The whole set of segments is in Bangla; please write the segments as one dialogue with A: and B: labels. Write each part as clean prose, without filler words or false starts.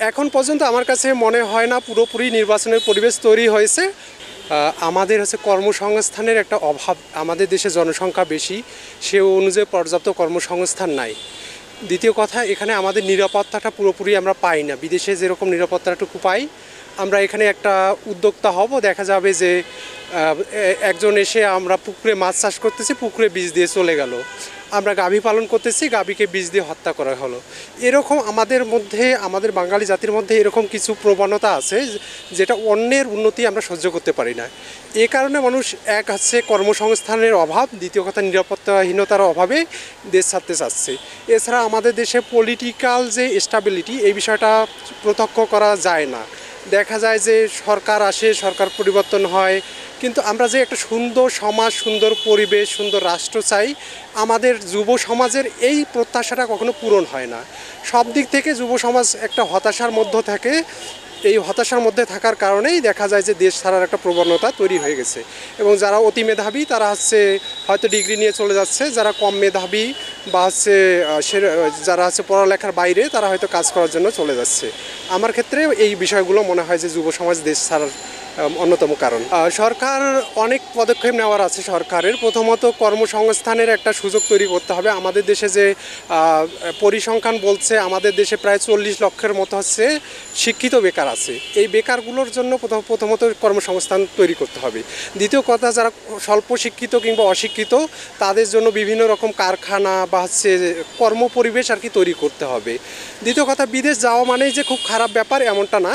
A: এখন পর্যন্ত আমার কাছে মনে হয় না পুরোপুরি নির্বাচনের পরিবেশ তৈরি হয়েছে। আমাদের কর্মসংস্থানের একটা অভাব, আমাদের দেশে জনসংখ্যা বেশি, সে অনুযায়ী পর্যাপ্ত কর্মসংস্থান নাই। দ্বিতীয় কথা, এখানে আমাদের নিরাপত্তাটা পুরোপুরি আমরা পাই না। বিদেশে যেরকম নিরাপত্তাটুকু পাই, আমরা এখানে একটা উদ্যোক্তা হব, দেখা যাবে যে একজন এসে আমরা পুকুরে মাছ চাষ করতেছি, পুকুরে বীজ দিয়ে চলে গেল। আমরা গাভী পালন করতেছি, গাভীকে বীজ দিয়ে হত্যা করা হলো। এরকম আমাদের মধ্যে, আমাদের বাঙালি জাতির মধ্যে এরকম কিছু প্রবণতা আছে যেটা অন্যের উন্নতি আমরা সহ্য করতে পারি না। এ কারণে মানুষ এক হচ্ছে কর্মসংস্থানের অভাব, দ্বিতীয় কথা নিরাপত্তাহীনতার অভাবে দেশ ছাড়তে চাচ্ছে। এছাড়া আমাদের দেশে পলিটিক্যাল যে স্টেবিলিটি, এই বিষয়টা প্রত্যক্ষ করা যায় না। দেখা যায় যে সরকার আসে, সরকার পরিবর্তন হয়, কিন্তু আমরা যে একটা সুন্দর সমাজ, সুন্দর পরিবেশ, সুন্দর রাষ্ট্র চাই, আমাদের যুব সমাজের এই প্রত্যাশাটা কখনো পূরণ হয় না। সব দিক থেকে যুব সমাজ একটা হতাশার মধ্যে থাকে। এই হতাশার মধ্যে থাকার কারণেই দেখা যায় যে দেশ ছাড়ার একটা প্রবণতা তৈরি হয়ে গেছে। এবং যারা অতি মেধাবী তারা হয়তো ডিগ্রি নিয়ে চলে যাচ্ছে, যারা কম মেধাবী বা যারা পড়ালেখার বাইরে, তারা হয়তো কাজ করার জন্য চলে যাচ্ছে। আমার ক্ষেত্রে এই বিষয়গুলো মনে হয় যে যুব সমাজ দেশ ছাড়ার অন্যতম কারণ। সরকার অনেক পদক্ষেপ নেওয়ার আছে সরকারের। প্রথমত কর্মসংস্থানের একটা সুযোগ তৈরি করতে হবে। আমাদের দেশে যে পরিসংখ্যান বলছে, আমাদের দেশে প্রায় 40 লক্ষের মতো শিক্ষিত বেকার আছে। এই বেকারগুলোর জন্য প্রথমত কর্মসংস্থান তৈরি করতে হবে। দ্বিতীয় কথা, যারা স্বল্প শিক্ষিত কিংবা অশিক্ষিত, তাদের জন্য বিভিন্ন রকম কারখানা বা কর্মপরিবেশ তৈরি করতে হবে। দ্বিতীয় কথা, বিদেশ যাওয়া মানেই যে খুব খারাপ ব্যাপার এমনটা না।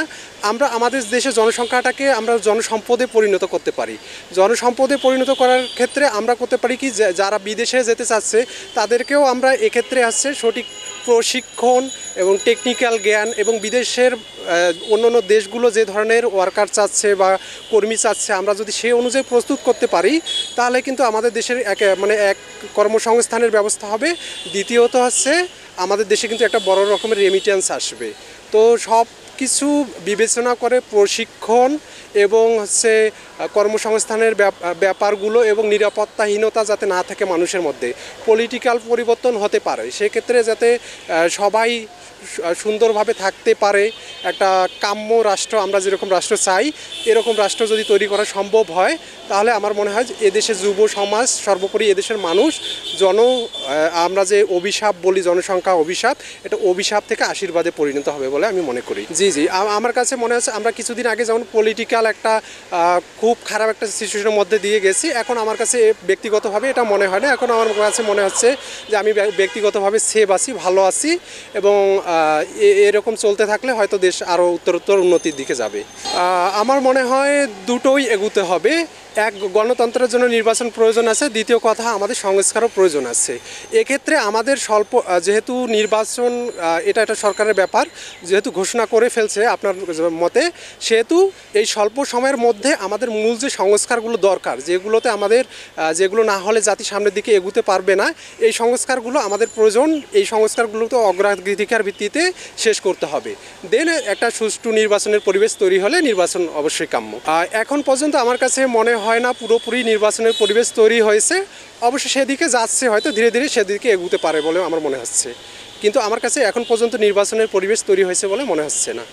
A: আমরা আমাদের দেশের জনসংখ্যাটাকে আমরা জনসম্পদে পরিণত করতে পারি। জনসম্পদে পরিণত করার ক্ষেত্রে আমরা করতে পারি কি, যারা বিদেশে যেতে চাচ্ছে তাদেরকেও আমরা এক্ষেত্রে সঠিক প্রশিক্ষণ এবং টেকনিক্যাল জ্ঞান, এবং বিদেশের অন্যান্য দেশগুলো যে ধরনের ওয়ার্কার চাচ্ছে বা কর্মী চাচ্ছে, আমরা যদি সেই অনুযায়ী প্রস্তুত করতে পারি, তাহলে কিন্তু আমাদের দেশের এক কর্মসংস্থানের ব্যবস্থা হবে। দ্বিতীয়ত আমাদের দেশে কিন্তু একটা বড় রকমের রেমিটেন্স আসবে। তো সব কিছু বিবেচনা করে প্রশিক্ষণ এবং কর্মসংস্থানের ব্যাপারগুলো এবং নিরাপত্তাহীনতা যাতে না থাকে মানুষের মধ্যে, পলিটিক্যাল পরিবর্তন হতে পারে, সেক্ষেত্রে যাতে সবাই সুন্দরভাবে থাকতে পারে, একটা কাম্য রাষ্ট্র, আমরা যেরকম রাষ্ট্র চাই এরকম রাষ্ট্র যদি তৈরি করা সম্ভব হয়, তাহলে আমার মনে হয় যে এদেশের যুব সমাজ, সর্বোপরি এদেশের মানুষ আমরা যে অভিশাপ বলি, জনসংখ্যা অভিশাপ, এটা অভিশাপ থেকে আশীর্বাদে পরিণত হবে বলে আমি মনে করি। জি, আমার কাছে মনে হচ্ছে আমরা কিছুদিন আগে যেমন পলিটিক্যাল একটা খুব খারাপ একটা সিচুয়েশনের মধ্যে দিয়ে গেছি, এখন আমার কাছে ব্যক্তিগতভাবে এটা মনে হয় না। এখন আমার কাছে মনে হচ্ছে যে আমি ব্যক্তিগতভাবে সেভ আছি, ভালো আছি, এবং এরকম চলতে থাকলে হয়তো দেশ আরও উত্তরোত্তর উন্নতির দিকে যাবে। আমার মনে হয় দুটোই এগুতে হবে। এক, গণতন্ত্রের জন্য নির্বাচন প্রয়োজন আছে, দ্বিতীয় কথা আমাদের সংস্কারও প্রয়োজন আছে। এক্ষেত্রে আমাদের যেহেতু নির্বাচন এটা সরকারের ব্যাপার, যেহেতু ঘোষণা করে ফেলছে আপনার মতে, সেহেতু এই স্বল্প সময়ের মধ্যে আমাদের মূল যে সংস্কারগুলো দরকার, যেগুলো না হলে জাতি সামনের দিকে এগুতে পারবে না, এই সংস্কারগুলো আমাদের প্রয়োজন। এই সংস্কারগুলো তো অগ্রাধিকার ভিত্তিতে শেষ করতে হবে। দেন একটা সুষ্ঠু নির্বাচনের পরিবেশ তৈরি হলে নির্বাচন অবশ্যই কাম্য। এখন পর্যন্ত আমার কাছে মনে হয় না পুরোপুরি নির্বাচনের পরিবেশ তৈরি হয়েছে। অবশ্য সেদিকে যাচ্ছে, হয়তো ধীরে ধীরে সেদিকে এগুতে পারে বলে আমার মনে হচ্ছে, কিন্তু আমার কাছে এখন পর্যন্ত নির্বাচনের পরিবেশ তৈরি হয়েছে বলে মনে হচ্ছে না।